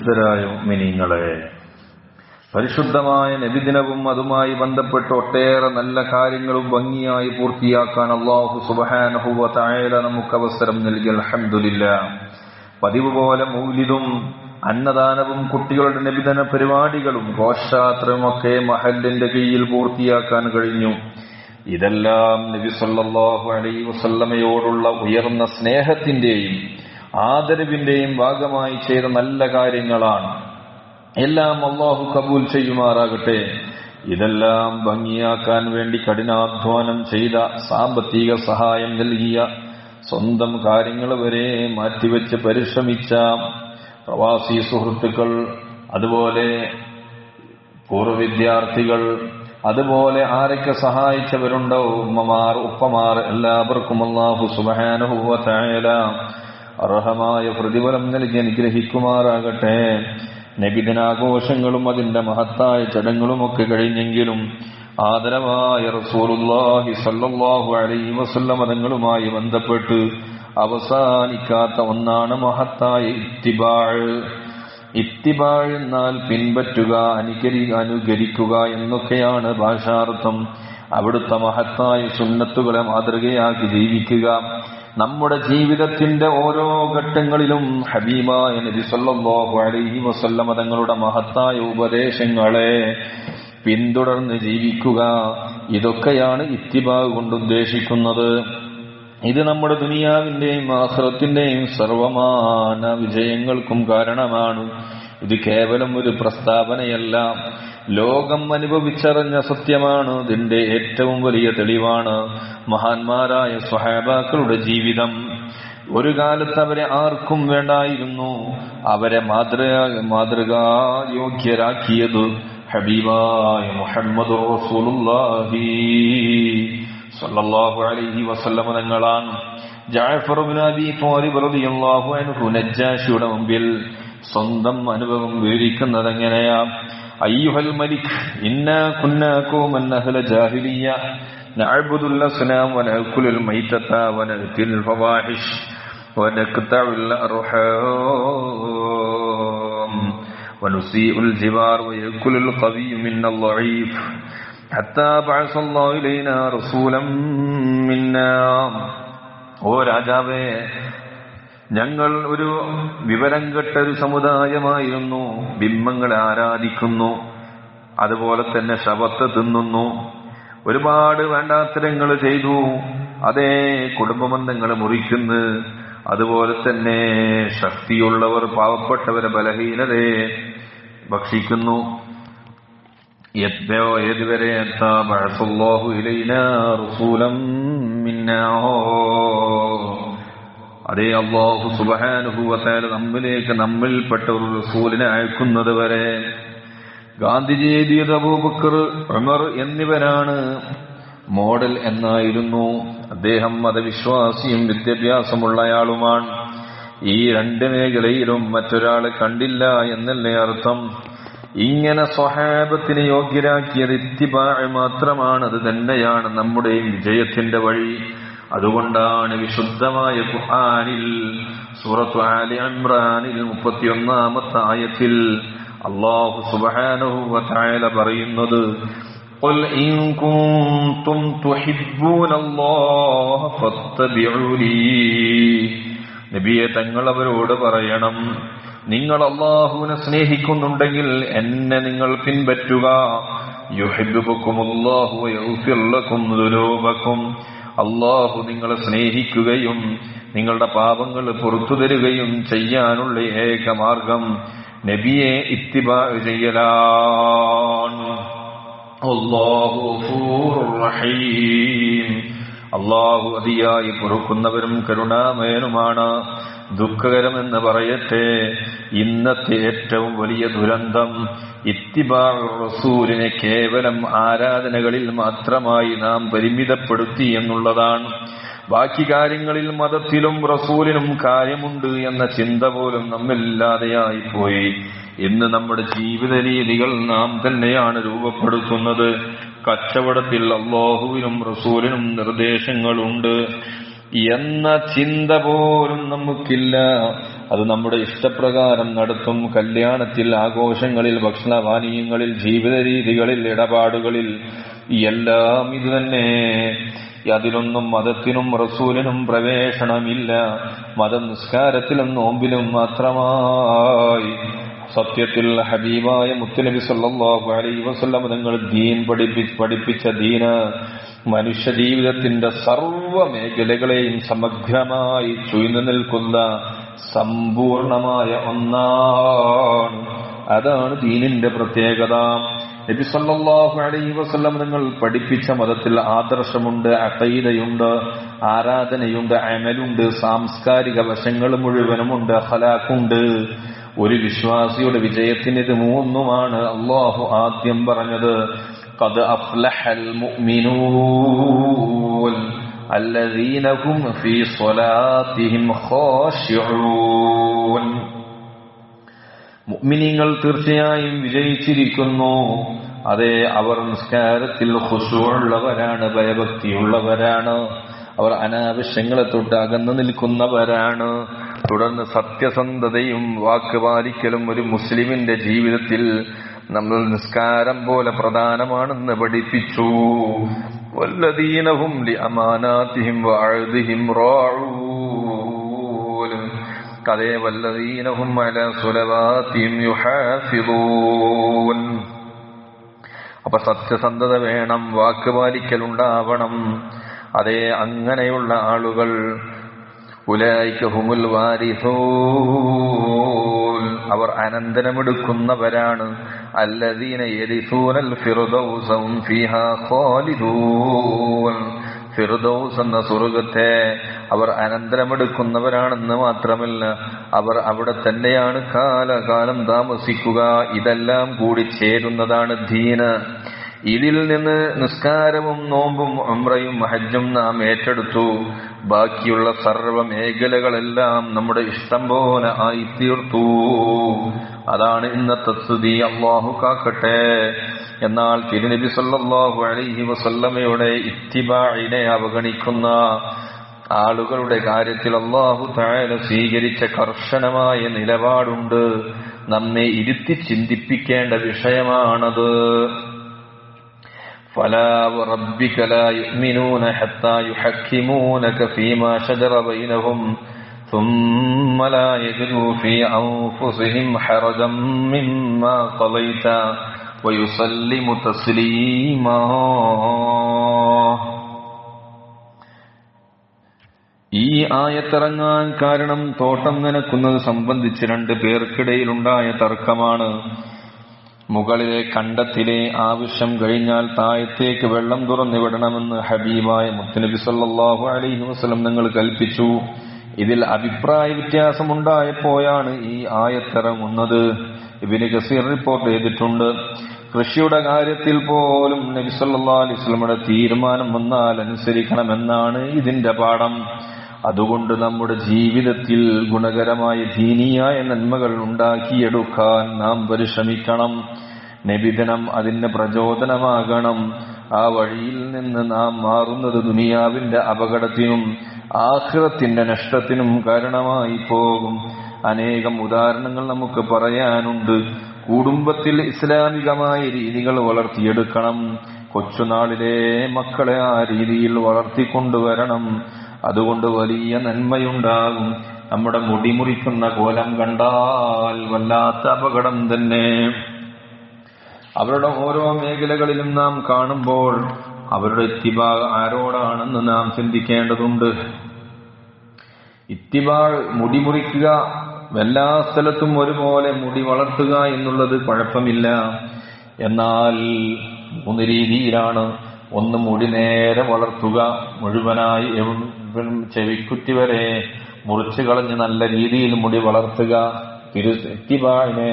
പരിശുദ്ധരായ മുഅ്മിനീങ്ങളെ, പരിശുദ്ധമായ നബിദിനവും അതുമായി ബന്ധപ്പെട്ട് ഒട്ടേറെ നല്ല കാര്യങ്ങളും ഭംഗിയായി പൂർത്തിയാക്കാൻ അല്ലാഹു സുബ്ഹാനഹു വ തആല നമുക്ക് അവസരം നൽകി. അൽഹംദുലില്ലാഹ്. പതിവ് പോലെ മൗലിദും അന്നദാനവും കുട്ടികളുടെ നബിദിന പരിപാടികളും ഘോഷയാത്രയുമൊക്കെ മഹല്ലിന്റെ കീഴിൽ പൂർത്തിയാക്കാൻ കഴിഞ്ഞു. ഇതെല്ലാം നബി സല്ലല്ലാഹു അലൈഹി വസല്ലമയോടുള്ള ഉയർന്ന സ്നേഹത്തിന്റെയും ആദരവിന്റെയും ഭാഗമായി ചെയ്ത നല്ല കാര്യങ്ങളാണ്. എല്ലാം അല്ലാഹു കബൂൽ ചെയ്യുമാറാകട്ടെ. ഇതെല്ലാം ഭംഗിയാക്കാൻ വേണ്ടി കഠിനാധ്വാനം ചെയ്ത, സാമ്പത്തിക സഹായം നൽകിയ, സ്വന്തം കാര്യങ്ങൾ വരെ മാറ്റിവെച്ച് പരിശ്രമിച്ച പ്രവാസി സുഹൃത്തുക്കൾ, അതുപോലെ പൂർവ്വ വിദ്യാർത്ഥികൾ, അതുപോലെ ആരൊക്കെ സഹായിച്ചവരുണ്ടോ, ഉമ്മമാർ, ഉപ്പമാർ, എല്ലാവർക്കും അല്ലാഹു സുബ്ഹാനഹു വ തആല അർഹമായ പ്രതിഫലം നൽകി അനുഗ്രഹിക്കുമാറാകട്ടെ. നബിദിനാഘോഷങ്ങളും അതിന്റെ മഹത്തായ ചടങ്ങുകളുമൊക്കെ കഴിഞ്ഞെങ്കിലും ആദരവായ റസൂലുള്ളാഹി സ്വല്ലല്ലാഹു അലൈഹി വസല്ലം തങ്ങളുമായി ബന്ധപ്പെട്ട് അവസാനിക്കാത്ത ഒന്നാണ് മഹത്തായ ഇത്തിബാഅ്. ഇത്തിബാഅ് എന്നാൽ പിൻപറ്റുക, അനുകരിക്കുക എന്നൊക്കെയാണ് ഭാഷാർത്ഥം. അവിടുത്തെ മഹത്തായ സുന്നത്തുകളെ മാതൃകയാക്കി ജീവിക്കുക. നമ്മുടെ ജീവിതത്തിന്റെ ഓരോ ഘട്ടങ്ങളിലും ഹബീബായ നബി സല്ലല്ലാഹു അലൈഹി വസല്ലം തങ്ങളുടെ മഹത്തായ ഉപദേശങ്ങളെ പിന്തുടർന്ന് ജീവിക്കുക. ഇതൊക്കെയാണ് ഇത്തിബാഅ് കൊണ്ട് ഉദ്ദേശിക്കുന്നത്. ഇത് നമ്മുടെ ദുനിയാവിന്റെയും ആഖിറത്തിന്റെയും സർവമാന വിജയങ്ങൾക്കും കാരണമാണ്. ഇത് കേവലം ഒരു പ്രസ്താവനയല്ല, ലോകം അനുഭവിച്ചറിഞ്ഞ സത്യമാണ്. ഇതിന്റെ ഏറ്റവും വലിയ തെളിവാണ് മഹാന്മാരായ സ്വഹാബാക്കളുടെ ജീവിതം. ഒരു കാലത്ത് അവരെ ആർക്കും വേണ്ടായിരുന്നു. അവരെ മാതൃകായോഗ്യരാക്കിയത് ഹബീബായ മുഹമ്മദുർ റസൂലുള്ളാഹി സല്ലല്ലാഹു അലൈഹി വസല്ലം തങ്ങളാണ്. ജഅഫർ ഇബ്നു അബീ ത്വാലിബ് റളിയല്ലാഹു അൻഹു നജ്ജാശിയുടെ മുമ്പിൽ സ്വന്തം അനുഭവം വിവരിക്കുന്നത് എങ്ങനെയാ? അയ്യുഹൽ മലിക്, ഇന്നാ കുന്നാ ഖൗമൻ അഹ്ല ജാഹിലിയ്യ നഅബ്ദുൽ അസ്നാം വനഅകുലുൽ മൈതത വനഅതിൽ ഫവാഹിഷ് വനഖതഉൽ അർഹാം വനുസീഉൽ ജിവാർ വയകുലുൽ ഖവിയ്യു മിന്നൽ ളഈഫ് ഹത്താ ബഅസല്ലാഹു ഇലൈനാ റസൂലൻ മിന്നാ. ഓ രാജാവേ, ഞങ്ങൾ ഒരു വിവരം കെട്ട ഒരു സമുദായമായിരുന്നു. ബിംബങ്ങളെ ആരാധിക്കുന്നു, അതുപോലെ തന്നെ ശബത്ത് തിന്നുന്നു, ഒരുപാട് വേണ്ടാത്തരങ്ങൾ ചെയ്തു, അതേ കുടുംബബന്ധങ്ങൾ മുറിക്കുന്നു, അതുപോലെ തന്നെ ശക്തിയുള്ളവർ പാവപ്പെട്ടവരെ ബലഹീനതയെ ഭക്ഷിക്കുന്നു. ഏതുവരെ ബഅസല്ലാഹു ഇലൈനാ റസൂലൻ മിന്നാ, അതേ അല്ലാഹു സുബ്ഹാനഹു വ തആല നമ്മിൽപ്പെട്ട ഒരു റസൂലിനെ അയക്കുന്നത് വരെ. ഗാന്ധിജി എഴുതിയത് അബൂബക്കർ, ഉമർ എന്നിവരാണ് മോഡൽ എന്നായിരുന്നു. അദ്ദേഹം മതവിശ്വാസിയും വിദ്യാഭ്യാസമുള്ളയാളുമാണ്. ഈ രണ്ട് മേഖലയിലും മറ്റൊരാളെ കണ്ടില്ല എന്നല്ലേ അർത്ഥം. ഇങ്ങനെ സ്വഹാബത്തിനെ യോഗ്യരാക്കിയത് ഇത്തിബാഅ് മാത്രമാണ്. അത് തന്നെയാണ് നമ്മുടെ വിജയത്തിന്റെ വഴി. അതുകൊണ്ടാണ് വിശുദ്ധമായ ഖുർആനിൽ സൂറത്തു ആലി ഇംറാനിൽ 31-ാമത്തെ ആയത്തിൽ അല്ലാഹു സുബ്ഹാനഹു വ തആല പറയുന്നത്, ഖുൽ ഇൻ കുൻതും തുഹിബ്ബൂനല്ലാഹ ഫത്തബിഊനി. നബിയെ, തങ്ങൾ അവരോട് പറയണം, നിങ്ങൾ അല്ലാഹുവിനെ സ്നേഹിക്കുന്നുണ്ടെങ്കിൽ എന്നെ നിങ്ങൾ പിൻപറ്റുക. യുഹിബ്ബുകുമുല്ലാഹു വയഗ്ഫിർ ലക്കും ദുനൂബക്കും. അല്ലാഹു നിങ്ങളെ സ്നേഹിക്കുകയും നിങ്ങളുടെ പാപങ്ങൾ പുറത്തു തരുകയും ചെയ്യാനുള്ള ഏക മാർഗം നബിയെ ഇത്തിബാഅ് ചെയ്യലാണ്. അല്ലാഹു ഗഫൂറുർ റഹീം. അല്ലാഹു അതിയായി പൊറുക്കുന്നവരും കരുണാമയനുമാണ്. ദുഃഖകരമെന്ന് പറയട്ടെ, ഇന്നത്തെ ഏറ്റവും വലിയ ദുരന്തം ഇത്തിബാഉ റസൂലിനെ കേവലം ആരാധനകളിൽ മാത്രമായി നാം പരിമിതപ്പെടുത്തി എന്നുള്ളതാണ്. ബാക്കി കാര്യങ്ങളിൽ മതത്തിലും റസൂലിനും കാര്യമുണ്ട് എന്ന ചിന്ത പോലും നമ്മില്ലാതെയായി പോയി. ഇന്ന് നമ്മുടെ ജീവിത രീതികൾ നാം തന്നെയാണ് രൂപപ്പെടുത്തുന്നത്. കച്ചവടത്തിൽ അല്ലാഹുവിനും റസൂലിനും നിർദ്ദേശങ്ങളുണ്ട് എന്ന ചിന്ത പോലും നമുക്കില്ല. അത് നമ്മുടെ ഇഷ്ടപ്രകാരം നടത്തും. കല്യാണത്തിൽ, ആഘോഷങ്ങളിൽ, ഭക്ഷണപാനീയങ്ങളിൽ, ജീവിത രീതികളിൽ, ഇടപാടുകളിൽ എല്ലാം ഇതുതന്നെ. അതിലൊന്നും മതത്തിനും റസൂലിനും പ്രവേശനമില്ല. മതം നിസ്കാരത്തിലും നോമ്പിലും മാത്രമായി. സത്യത്തിൽ ഹബീബായ മുത്തുനബി സല്ലല്ലാഹു അലൈഹി വസല്ലം തങ്ങൾ ദീൻ പഠിപ്പിച്ച ദീന് മനുഷ്യ ജീവിതത്തിന്റെ സർവ്വ മേഖലകളെയും സമഗ്രമായി ചുയ്ന്നു നിൽക്കുന്ന സമ്പൂർണമായ ഒന്നാണ്. അതാണ് ദീനിന്റെ പ്രത്യേകത. നബി സല്ലല്ലാഹു അലൈഹി വസല്ലം തങ്ങൾ പഠിപ്പിച്ച മതത്തിൽ ആദർശമുണ്ട്, അഖീദയുണ്ട്, ആരാധനയുണ്ട്, അമലുണ്ട്, സാംസ്കാരിക വശങ്ങൾ മുഴുവനുമുണ്ട്, അഖ്ലാഖുണ്ട്. ഒരു വിശ്വാസിയുടെ വിജയത്തിന് ഇത് മൂന്നുമാണ് അല്ലാഹു ആദ്യം പറഞ്ഞത്. ഖദ് അഫ്ലഹൽ മുഅ്മിനൂൻ അല്ലദീന ഹും ഫീ സ്വലാത്തിഹിം ഖാശിഊൻ. മുഅ്മിനീങ്ങൾ തീർച്ചയായും വിജയിച്ചിരിക്കുന്നു. അതെ, അവർ നിസ്കാരത്തിൽ ഖുശൂഉള്ളവരാണ്, ഭയഭക്തിയുള്ളവരാണ്. അവർ അനാവശ്യങ്ങളെ തൊട്ട് അകന്നു നിൽക്കുന്നവരാണ്. തുടർന്ന് സത്യസന്ധതയും വാക്ക് പാലിക്കലും ഒരു മുസ്ലിമിന്റെ ജീവിതത്തിൽ നമ്മൾ നിസ്കാരം പോലെ പ്രധാനമാണെന്ന് പഠിപ്പിച്ചു. വല്ലദീന ഹും ലിഅമാനാതിഹിം വഅഹ്ദിഹിം റാഊൻ. അതേ, വല്ലദീന ഹും അലാ സ്വലവാതിഹിം യുഹാഫിളൂൻ. അപ്പൊ സത്യസന്ധത വേണം, വാക്ക് പാലിക്കലുണ്ടാവണം. അതേ, അങ്ങനെയുള്ള ആളുകൾ ഉലൈക ഹുമുൽ വാരിസൂൻ, അവർ അനന്തരമെടുക്കുന്നവരാണ്. അല്ലദീന യരിസൂനൽ ഫിർദൗസ ഹും ഫീഹാ ഖാലിദൂൻ. ഫിർദൗസ് എന്ന സ്വർഗ്ഗത്തെ അവർ അനന്തരമെടുക്കുന്നവരാണെന്ന് മാത്രമല്ല, അവർ അവിടെ തന്നെയാണ് കാലകാലം താമസിക്കുക. ഇതെല്ലാം കൂടി ചേരുന്നതാണ് ദീന്. ഇതിൽ നിന്ന് നിസ്കാരവും നോമ്പും ഉംറയും ഹജ്ജും നാം ഏറ്റെടുത്തു. ബാക്കിയുള്ള സർവ്വ മേഖലകളെല്ലാം നമ്മുടെ ഇഷ്ടം പോലെ ആയിത്തീർത്തു. അതാണ് ഇന്നത്തെ സ്ഥിതി. അല്ലാഹു കാക്കട്ടെ. എന്നാൽ തിരുനബി സല്ലല്ലാഹു അലൈഹി വസല്ലമയുടെ ഇത്തിബാഇനെ അവഗണിക്കുന്ന ആളുകളുടെ കാര്യത്തിൽ അല്ലാഹു തആല സ്വീകരിച്ച കർശനമായ നിലപാടുണ്ട്. നമ്മെ ഇരുത്തി ചിന്തിപ്പിക്കേണ്ട വിഷയമാണത്. فلا وربك لا يؤمنون حتى يحكمونك فيما شجر بينهم ثم لا يجدوا في أنفسهم حرجا مما قضيت ويسلموا تسليما. ഈ ആയത്തിറങ്ങാൻ കാരണം തോട്ടം നനക്കുന്നത് സംബന്ധിച്ച് രണ്ടു പേർക്കിടയിലുണ്ടായ തർക്കമാണ്. മുകളിലെ കണ്ടത്തിലെ ആവശ്യം കഴിഞ്ഞാൽ താഴത്തേക്ക് വെള്ളം തുറന്നുവിടണമെന്ന് ഹബീബായ മുത്തുനബി സല്ലല്ലാഹു അലൈഹി വസല്ലം നിങ്ങൾ കൽപ്പിച്ചു. ഇതിൽ അഭിപ്രായ വ്യത്യാസമുണ്ടായപ്പോഴാണ് ഈ ആയത്തിറങ്ങുന്നത്. ഇബ്നു കസീർ റിപ്പോർട്ട് ചെയ്തിട്ടുണ്ട്. കൃഷിയുടെ കാര്യത്തിൽ പോലും നബി സല്ലല്ലാഹു അലൈഹി വസല്ലമയുടെ തീരുമാനം വന്നാൽ അനുസരിക്കണമെന്നാണ് ഇതിന്റെ പാഠം. അതുകൊണ്ട് നമ്മുടെ ജീവിതത്തിൽ ഗുണകരമായ ദീനിയായ നന്മകൾ ഉണ്ടാക്കിയെടുക്കാൻ നാം പരിശ്രമിക്കണം. നബിദിനം അതിന് പ്രചോദനമാകണം. ആ വഴിയിൽ നിന്ന് നാം മാറുന്നത് ദുനിയാവിന്റെ അപകടത്തിനും ആഖിറത്തിന്റെ നഷ്ടത്തിനും കാരണമായി പോകും. അനേകം ഉദാഹരണങ്ങൾ നമുക്ക് പറയാനുണ്ട്. കുടുംബത്തിൽ ഇസ്ലാമികമായ രീതികൾ വളർത്തിയെടുക്കണം. കൊച്ചുനാളിലെ മക്കളെ ആ രീതിയിൽ വളർത്തിക്കൊണ്ടുവരണം. അതുകൊണ്ട് വലിയ നന്മയുണ്ടാകും. നമ്മുടെ മുടി മുറിക്കുന്ന കോലം കണ്ടാൽ വല്ലാത്ത അപകടം തന്നെ. അവരുടെ ഓരോ മേഖലകളിലും നാം കാണുമ്പോൾ അവരുടെ ഇത്തിബാ ആരോടാണെന്ന് നാം ചിന്തിക്കേണ്ടതുണ്ട്. ഇത്തിബാ മുടി മുറിക്കുക, എല്ലാ സ്ഥലത്തും ഒരുപോലെ മുടി വളർത്തുക എന്നുള്ളത് കുഴപ്പമില്ല. എന്നാൽ 3 രീതിയിലാണ്. ഒന്ന്, മുടി നേരെ വളർത്തുക, മുഴുവനായി ചെവിക്കുറ്റി വരെ മുറിച്ചു കളഞ്ഞ് നല്ല രീതിയിൽ മുടി വളർത്തുക. ഇത്തിബാഇനെ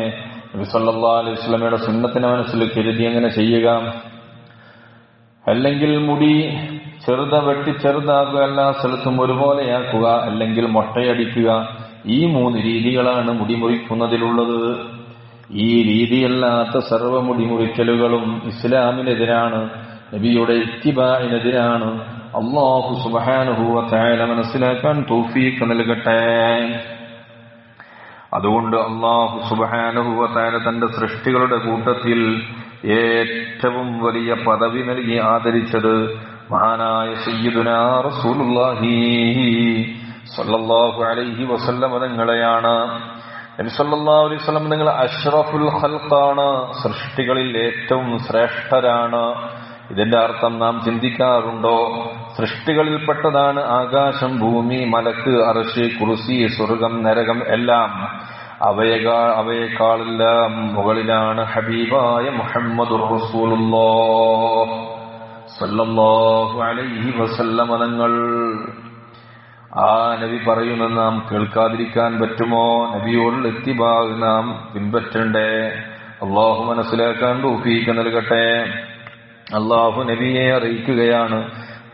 നബി സല്ലല്ലാഹു അലൈഹി വസല്ലമയുടെ സുന്നത്തിനെ മനസ്സിൽ കരുതി അങ്ങനെ ചെയ്യുക. അല്ലെങ്കിൽ മുടി ചെറുതാക്കുക, എല്ലാ സ്ഥലത്തും ഒരുപോലെയാക്കുക, അല്ലെങ്കിൽ മൊട്ടയടിക്കുക. ഈ 3 രീതികളാണ് മുടി മുറിക്കുന്നതിലുള്ളത്. ഈ രീതിയല്ലാത്ത സർവ്വ മുടി മുറിക്കലുകളും ഇസ്ലാമിനെതിരാണ്, നബിയുടെ ഇത്തിബാഇനെതിരാണ്. അല്ലാഹു സുബ്ഹാനഹു വ തആല മനസ്സിലാക്കാൻ തൗഫീഖ് നൽകട്ടെ. അതുകൊണ്ട് അല്ലാഹു സുബ്ഹാനഹു വ തആല തന്റെ സൃഷ്ടികളുടെ കൂട്ടത്തിൽ ഏറ്റവും വലിയ പദവി നൽകി ആദരിച്ചത് മഹാനായ സയ്യിദുനാ റസൂലുള്ളാഹി സ്വല്ലല്ലാഹു അലൈഹി വസല്ലം തങ്ങളെയാണ്. നബി സല്ലല്ലാഹു അലൈഹി വസല്ലം തങ്ങൾ അഷ്റഫുൽ ഖൽഖാണ്, സൃഷ്ടികളിൽ ഏറ്റവും ശ്രേഷ്ഠരാണ്. ഇതിന്റെ അർത്ഥം നാം ചിന്തിക്കാറുണ്ടോ? സൃഷ്ടികളിൽപ്പെട്ടതാണ് ആകാശം, ഭൂമി, മലക്ക്, അർശ്, കുർസി, സ്വർഗം, നരകം എല്ലാം. അവയെക്കാളെല്ലാം മുകളിലാണ് ഹബീബായ മുഹമ്മദുർ റസൂലുള്ളാഹി സ്വല്ലല്ലാഹു അലൈഹി വസല്ലം തങ്ങൾ. ആ നബി പറയുന്നത് നാം കേൾക്കാതിരിക്കാൻ പറ്റുമോ? നബിയോടുള്ള ഇത്തിബാഅ് നാം പിൻപറ്റണ്ടേ? അല്ലാഹു മനസ്സിലാക്കാൻ തൗഫീഖ് നൽകട്ടെ. അല്ലാഹു നബിയെ അറിയിക്കുകയാണ്,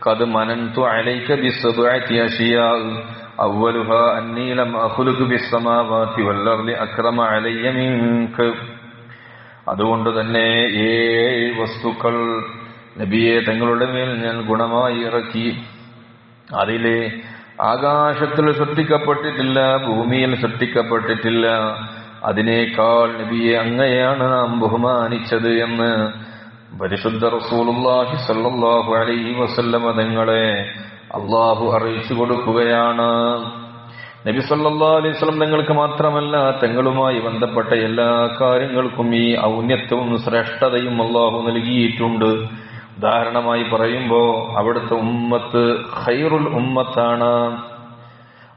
ഖദ് മനൻതു അലൈക ബിസബ്അതി അശിയാ അവ്വലുഹാ അന്നീ ലം അഖ്ലുഖു ബിസ്സമാവാതി വൽ അർളി അക്രമ അലയ്യ മിൻക. അതുകൊണ്ട് തന്നെ 7 വസ്തുക്കൾ നബിയെ തങ്ങളുടെ മേൽ ഞാൻ ഗുണമായി ഇറക്കി. അതിലെ ആകാശത്തിൽ സൃഷ്ടിക്കപ്പെട്ടിട്ടില്ല, ഭൂമിയിൽ സൃഷ്ടിക്കപ്പെട്ടിട്ടില്ല. അതിനേക്കാൾ നബിയെ അങ്ങയെയാണ് നാം ബഹുമാനിച്ചത് എന്ന് പരിശുദ്ധ റസൂലുള്ളാഹി സ്വല്ലല്ലാഹു അലൈഹി വസല്ലം തങ്ങളെ അല്ലാഹു അറിയിച്ചു കൊടുക്കുകയാണ്. നബി സല്ലല്ലാഹു അലൈഹി വസല്ലം തങ്ങൾക്ക് മാത്രമല്ല, തങ്ങളുമായി ബന്ധപ്പെട്ട എല്ലാ കാര്യങ്ങൾക്കും ഈ ഔന്നത്യവും ശ്രേഷ്ഠതയും അല്ലാഹു നൽകിയിട്ടുണ്ട്. ഉദാഹരണമായി പറയുമ്പോൾ അവിടുത്തെ ഉമ്മത്ത് ഖൈറുൽ ഉമ്മത്താണ്.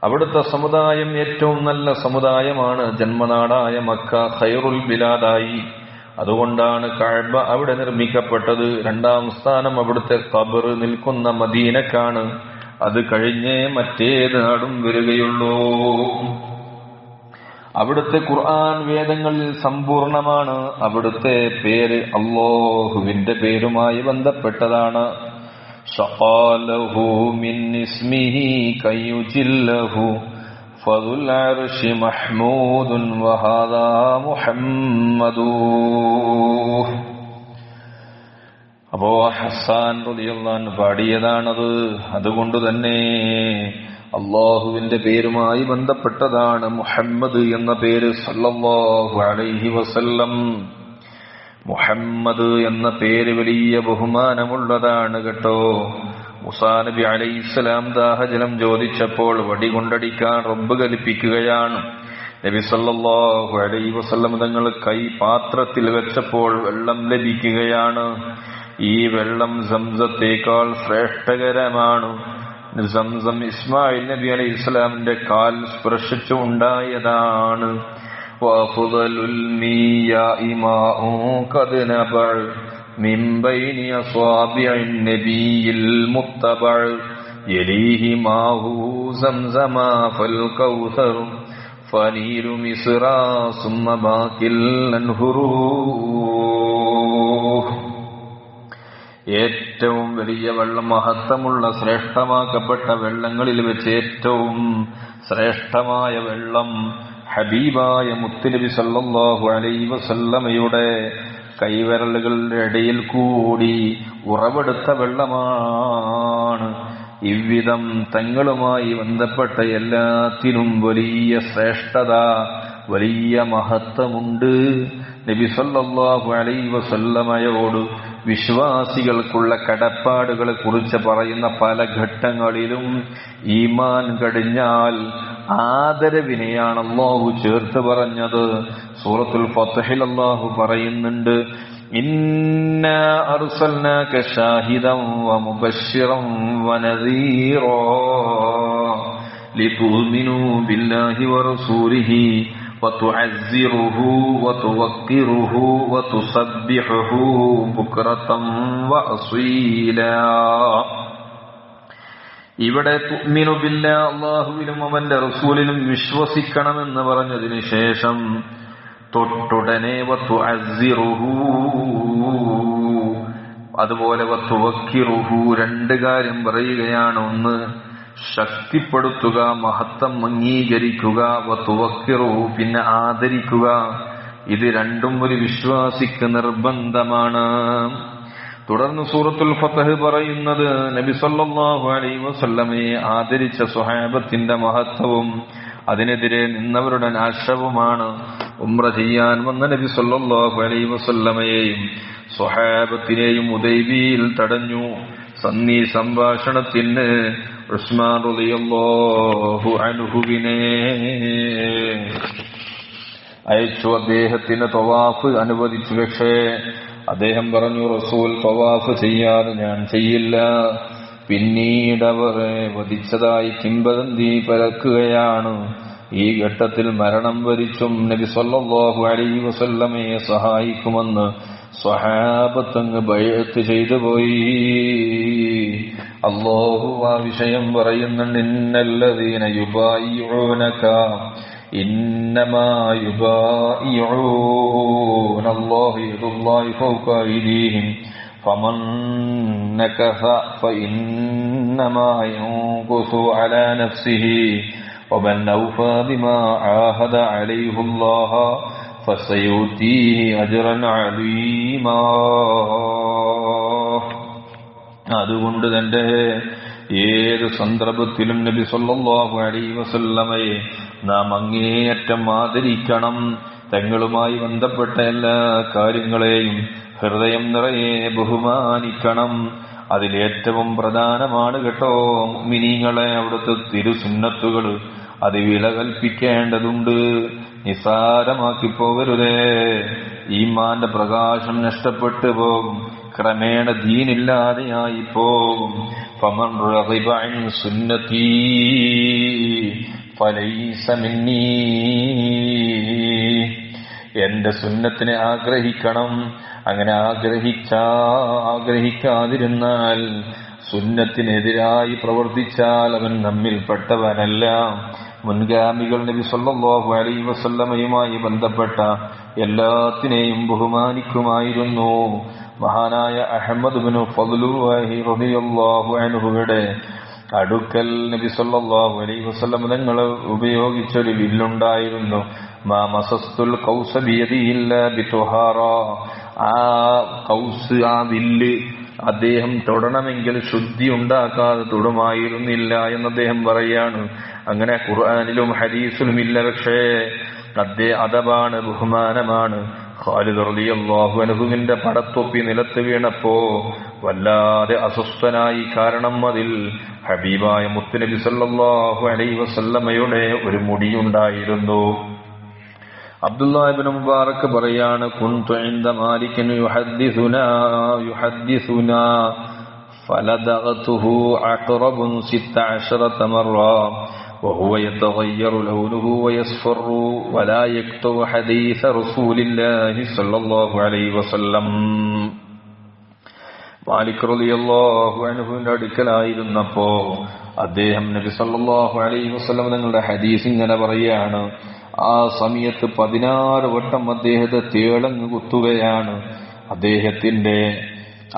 അവിടുത്തെ സമുദായം ഏറ്റവും നല്ല സമുദായമാണ്. ജന്മനാടായ മക്ക ഖൈറുൽ ബിലാദായി. അതുകൊണ്ടാണ് കഅബ അവിടെ നിർമ്മിക്കപ്പെട്ടത്. 2ാം സ്ഥാനം അവിടുത്തെ ഖബർ നിൽക്കുന്ന മദീനക്കാണ്. അത് കഴിഞ്ഞേ മറ്റേത് നാടും വരികയുള്ളൂ. അവിടുത്തെ ഖുർആൻ വേദങ്ങളിൽ സമ്പൂർണമാണ്. അവിടുത്തെ പേര് അല്ലാഹുവിന്റെ പേരുമായി ബന്ധപ്പെട്ടതാണ്. ശഖാലഹു മിൻ ഇസ്മിഹി കയുജില്ലഹു ഫദുൽ അർശി മഹ്മൂദുൻ വഹാദാ മുഹമ്മദു. അപ്പോ ഹസ്സാൻ റളിയല്ലാഹു അൻഹു പാടിയതാണത്. അതുകൊണ്ട് തന്നെ അല്ലാഹുവിന്റെ പേരുമായി ബന്ധപ്പെട്ടതാണ് മുഹമ്മദ് എന്ന പേര്. സല്ലല്ലാഹു അലൈഹി വസല്ലം. മുഹമ്മദ് എന്ന പേര് വലിയ ബഹുമാനമുള്ളതാണ് കേട്ടോ. മൂസാ നബി അലൈഹിസ്സലാം ദാഹജലം ചോദിച്ചപ്പോൾ വടി കൊണ്ടടിക്കാൻ റബ്ബ് കൽപ്പിക്കുകയാണ്. നബി സല്ലല്ലാഹു അലൈഹി വസല്ലം തങ്ങൾ കൈ പാത്രത്തിൽ വെച്ചപ്പോൾ വെള്ളം ലഭിക്കുകയാണ്. ഈ വെള്ളം സംസത്തേക്കാൾ ശ്രേഷ്ഠകരമാണ്. സംസം ഇസ്മായിൽ നബി അലൈഹി ഇസ്ലാമിന്റെ കാൽ സ്പർശിച്ചു ഉണ്ടായതാണ്. വഅഫ്ദലുൽ മിയാഇ മാഉ ഖദ് നബഅ മിൻ ബൈനി അസ്വാബിഇൻ നബിയിൽ മുത്തബഅ യലീഹി മാഹു സംസമ ഫൽ കൗസർ ഫനീലു മിസ്റ സുമ്മ ബാക്കിൽ അൻഹുറൂ. ഏറ്റവും വലിയ വെള്ളം, മഹത്വമുള്ള ശ്രേഷ്ഠമാക്കപ്പെട്ട വെള്ളങ്ങളിൽ വെച്ച് ഏറ്റവും ശ്രേഷ്ഠമായ വെള്ളം ഹബീബായ മുത്തുനബി സല്ലല്ലാഹു അലൈഹി വസല്ലമയുടെ കൈവിരലുകളുടെ ഇടയിൽ കൂടി ഉറവെടുത്ത വെള്ളമാണ്. ഇவ்விധം തങ്ങളുമായി ബന്ധപ്പെട്ട എല്ലാത്തിനും വലിയ ശ്രേഷ്ഠത, വലിയ മഹത്വമുണ്ട്. നബി സല്ലല്ലാഹു അലൈഹി വസല്ലമയോട് വിശ്വാസികൾക്കുള്ള കടപ്പാടുകളെ കുറിച്ച് പറയുന്ന പല ഘട്ടങ്ങളിലും ഈമാൻ കഴിഞ്ഞാൽ ആദരവിനെയാണ് അല്ലാഹു ചേർത്ത് പറഞ്ഞത്. സൂറത്തുൽ ഫത്ഹിൽ അല്ലാഹു പറയുന്നുണ്ട്, ഇന്നാ അർസൽനാക ഷാഹിദൻ വമുബശ്ശിറൻ വനദീറാ ലിതുഅ്മിനൂ ബില്ലാഹി വറസൂലിഹി വതുഅസ്സിറുഹു വതുവഖിറുഹു വതുസബ്ബിഹുഹു ബുക്റതൻ വഅസീലാ. ഇവിടെ തുഅ്മിനു ബില്ലാഹി, അല്ലാഹുവിലും അവന്റെ റസൂലിലും വിശ്വസിക്കണമെന്ന് പറഞ്ഞതിന് ശേഷം തൊട്ടുടനെ വതുഅസ്സിറുഹു, അതുപോലെ വതുവഖിറുഹു, 2 കാര്യം പറയുകയാണ്. ഒന്ന്, ശക്തിപ്പെടുത്തുക, മഹത്വം അംഗീകരിക്കുക. വതുവഖിറുഹു, പിന്നെ ആദരിക്കുക. ഇത് രണ്ടും ഒരു വിശ്വാസിക്ക് നിർബന്ധമാണ്. തുടർന്ന് സൂറത്തുൽ ഫത്ഹ് പറയുന്നത് നബി സല്ലല്ലാഹു അലൈഹി വസല്ലമയെ ആദരിച്ച സ്വഹാബത്തിന്റെ മഹത്വവും അതിനെതിരെ നിന്നവരുടെ നാശവുമാണ്. ഉംറ ചെയ്യാൻ വന്ന നബി സല്ലല്ലാഹു അലൈഹി വസല്ലമയെയും സ്വഹാബത്തിനെയും ഹുദൈബിയയിൽ തടഞ്ഞു. സന്ധി സംഭാഷണത്തിന് ഉസ്മാൻ റളിയല്ലാഹു അൻഹുവിനെ അയച്ചു. അദ്ദേഹത്തിന് തവാഫ് അനുവദിച്ചു. പക്ഷേ അദ്ദേഹം പറഞ്ഞു, റസൂൽ തവാഫ് ചെയ്യാതെ ഞാൻ ചെയ്യില്ല. പിന്നീട് അവരെ വധിച്ചതായി കിംവദന്തി പരക്കുകയാണ്. ഈ ഘട്ടത്തിൽ മരണം വരിച്ചും നബി സല്ലല്ലാഹു അലൈഹി വസല്ലമയെ സഹായിക്കുമെന്ന് സ്വഹാബത്തങ്ങ് ബൈഅത്ത് ചെയ്തു പോയി. അല്ലാഹു ആ വിഷയം പറയുന്നുണ്ട്. ഇന്നല്ലദീന യുബായിഊനക ഇന്നമാ യുബായിഊന അല്ലാഹു യദുല്ലാഹി ഫൗക അയ്ദീഹിം ഫമൻ നകസ ഫഇന്നമാ യൻകുസു അലാ നഫ്സിഹി വമൻ ഔഫാ ബിമാ ആഹദ അലൈഹി അല്ലാഹ ഫസയൂതീഹി അജ്റൻ അലീമാ. അതുകൊണ്ട് തന്നെ ഏത് സന്ദർഭത്തിലും നബി സല്ലല്ലാഹു അലൈഹി വസല്ലമയെ നാം അങ്ങേയറ്റം ആദരിക്കണം. തങ്ങളുമായി ബന്ധപ്പെട്ട എല്ലാ കാര്യങ്ങളെയും ഹൃദയം നിറയെ ബഹുമാനിക്കണം. അതിലേറ്റവും പ്രധാനമാണ് കേട്ടോ മുഅ്മിനീങ്ങളെ അവിടുത്തെ തിരുസുന്നത്തുകൾ. അത് വില കൽപ്പിക്കേണ്ടതുണ്ട്, നിസാരമാക്കി പോകരുതേ. ഈമാന്റെ പ്രകാശം നഷ്ടപ്പെട്ടു പോകും, ക്രമേണ ദീനില്ലാതെയായി പോകും. ഫമൻ റഗിബ അൻ സുന്നതി ഫലൈസ മിന്നീ. എന്റെ സുന്നത്തിനെ ആഗ്രഹിക്കണം. അങ്ങനെ ആഗ്രഹിക്കാതിരുന്നാൽ, സുന്നത്തിനെതിരായി പ്രവർത്തിച്ചാൽ അവൻ നമ്മിൽപ്പെട്ടവനല്ല. മുൻഗാമികൾ നബി സല്ലല്ലാഹു അലൈഹി വസല്ലമയുമായി ബന്ധപ്പെട്ട എല്ലാത്തിനെയും ബഹുമാനിക്കുമായിരുന്നു. മഹാനായ അഹ്മദ് ഇബ്നു ഫദ്ലുല്ലാഹി റളിയല്ലാഹു അൻഹുയുടെ അടുക്കൽ നബി സല്ലല്ലാഹു അലൈഹി വസല്ലം തങ്ങൾ ഉപയോഗിച്ചൊരു വില്ലുണ്ടായിരുന്നു. മാ മസസ്തുൽ ഖൗസ ബിയദി ഇല്ലാ ബിതുഹാറ. ആ ഖൗസ്, ആ വില്ല് അദ്ദേഹം തൊടണമെങ്കിൽ ശുദ്ധി ഉണ്ടാക്കാതെ തൊടുമായിരുന്നില്ല എന്ന് അദ്ദേഹം പറയാണ്. അങ്ങനെ ഖുർആനിലും ഹദീസിലും ഇല്ല. പക്ഷേ അദബാണ്, ബഹുമാനമാണ്. ഖാലിദ് റളിയല്ലാഹു അൻഹുവിന്റെ പടത്തൊപ്പി നിലത്ത് വീണപ്പോ വല്ലാതെ അസ്വസ്ഥനായി. കാരണം അതിൽ ഹബീബായ മുത്തുനബി സല്ലല്ലാഹു അലൈഹി വസല്ലമയുടെ ഒരു മുടിയുണ്ടായിരുന്നു. അബ്ദുല്ലാഹ് ഇബ്നു മുബാറക് പറയാണ്, കുൻതു ഇൻദ മാലികൻ യുഹദ്ദിസുനാ ഫലദഗ്തുഹു അഖറബുൻ 16 മറ وهو يتغير لونه ويصفر ولا يكتب حديث رسول الله صلى الله عليه وسلم. മാലിക് റളിയല്ലാഹു അൻഹുവിന്റെ അടുക്കലായിരുന്നപ്പോ അദ്ദേഹം നബി സല്ലല്ലാഹു അലൈഹി വസല്ലം തങ്ങളുടെ ഹദീസ് ഇങ്ങനെ പറയാണ്. ആ സമയത്ത് 16 വട്ടം അദ്ദേഹത്തെ തേളങ്ങ് കുത്തുകയാണ്.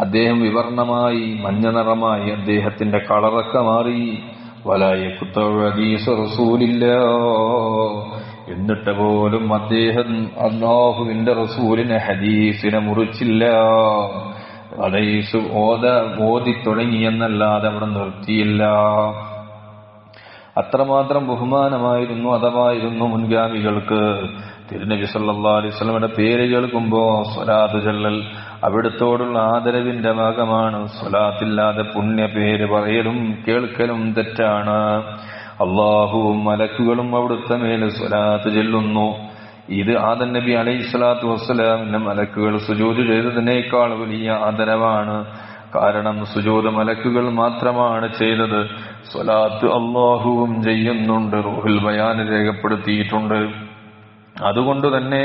അദ്ദേഹം വിവർണമായി, മഞ്ഞ നിറമായി, അദ്ദേഹത്തിന്റെ കളറൊക്കെ മാറി. എന്നിട്ട് പോലും അദ്ദേഹം അല്ലാഹുവിന്റെ റസൂലിനെ ഹദീസിനെ മുറിച്ചില്ല. ഹദീസ് ഓതി തുടങ്ങിയെന്നല്ലാതെ അവിടെ നിർത്തിയില്ല. അത്രമാത്രം ബഹുമാനമായിരുന്നു, അഥവായിരുന്നു മുൻഗാമികൾക്ക്. തിരുനബി സല്ലല്ലാഹു അലൈഹി വസല്ലമയുടെ പേര് കേൾക്കുമ്പോ സ്വലാത്ത് ചൊല്ലൽ അവിടുത്തോടുള്ള ആദരവിന്റെ ഭാഗമാണ്. സ്വലാത്തില്ലാതെ പുണ്യ പേര് പറയലും കേൾക്കലും തെറ്റാണ്. അല്ലാഹുവും മലക്കുകളും അവിടുത്തെ മേൽ സ്വലാത്ത് ചൊല്ലുന്നു. ഇത് ആദം നബി അലൈഹി സ്വലാത്തു വസ്സലാമിന്റെ മലക്കുകൾ സുജൂദ് ചെയ്തതിനേക്കാൾ വലിയ ആദരവാണ്. കാരണം സുജൂദ് മലക്കുകൾ മാത്രമാണ് ചെയ്തത്, സ്വലാത്ത് അല്ലാഹുവും ചെയ്യുന്നുണ്ട്. റൂഹുൽ ബയാൻ രേഖപ്പെടുത്തിയിട്ടുണ്ട്. അതുകൊണ്ട് തന്നെ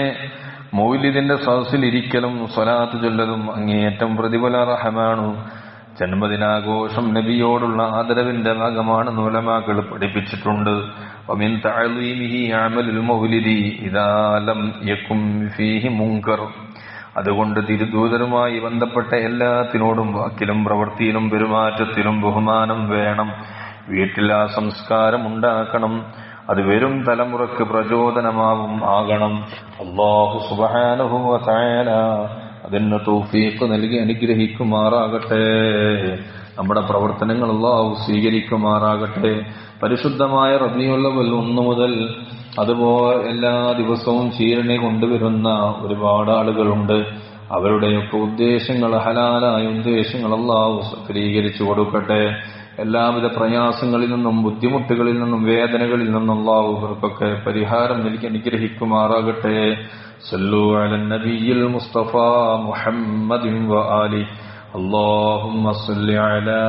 മൗലിദിന്റെ സദസ്സിൽ ഇരിക്കലും സ്വലാത്ത് ചൊല്ലലും അങ്ങേയറ്റം പ്രതിഫലാർഹമാണ്. ജന്മദിനാഘോഷം നബിയോടുള്ള ആദരവിന്റെ ഭാഗമാണെന്ന് ഉലമാക്കൾ പഠിപ്പിച്ചിട്ടുണ്ട്. വമിൻ തഅലീമിഹി അമലുൽ മൗലിദി ഇദാ ലം യകും ഫീഹി മുൻകർ. അതുകൊണ്ട് തിരുദൂതരുമായി ബന്ധപ്പെട്ട എല്ലാത്തിനോടും വാക്കിലും പ്രവൃത്തിയിലും പെരുമാറ്റത്തിലും ബഹുമാനം വേണം. വീട്ടിൽ ആ സംസ്കാരം ഉണ്ടാക്കണം. അത് വരും തലമുറക്ക് പ്രചോദനമാകണം. അല്ലാഹു സുബ്ഹാനഹു വ തആല അതിന് തൗഫീഖ് നൽകി അനുഗ്രഹിക്കുമാറാകട്ടെ. നമ്മുടെ പ്രവർത്തനങ്ങൾ അല്ലാഹു സ്വീകരിക്കുമാറാകട്ടെ. പരിശുദ്ധമായ റബീഉൽ അവ്വൽ 1 മുതൽ അതുപോലെ എല്ലാ ദിവസവും ചീരണി കൊണ്ടുവരുന്ന ഒരുപാട് ആളുകളുണ്ട്. അവരുടെയൊക്കെ ഉദ്ദേശങ്ങൾ, ഹലാലായ ഉദ്ദേശങ്ങൾ അല്ലാഹു സഫലീകരിച്ചു കൊടുക്കട്ടെ. എല്ലാവിധ പ്രയാസങ്ങളിൽ നിന്നും ബുദ്ധിമുട്ടുകളിൽ നിന്നും വേദനകളിൽ നിന്നും അല്ലാഹു ഇവർക്കൊക്കെ പരിഹാരം നൽകി അനുഗ്രഹിക്കുമാറാകട്ടെ. സല്ലു അലൻ നബിയിൽ മുസ്തഫ മുഹമ്മദിൻ വആലി. اللهم صل على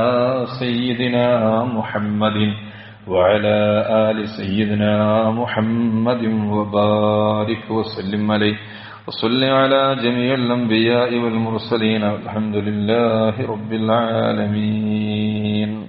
سيدنا محمد وعلى آل سيدنا محمد وبارك وسلم عليه وصل على جميع الأنبياء والمرسلين والحمد لله رب العالمين.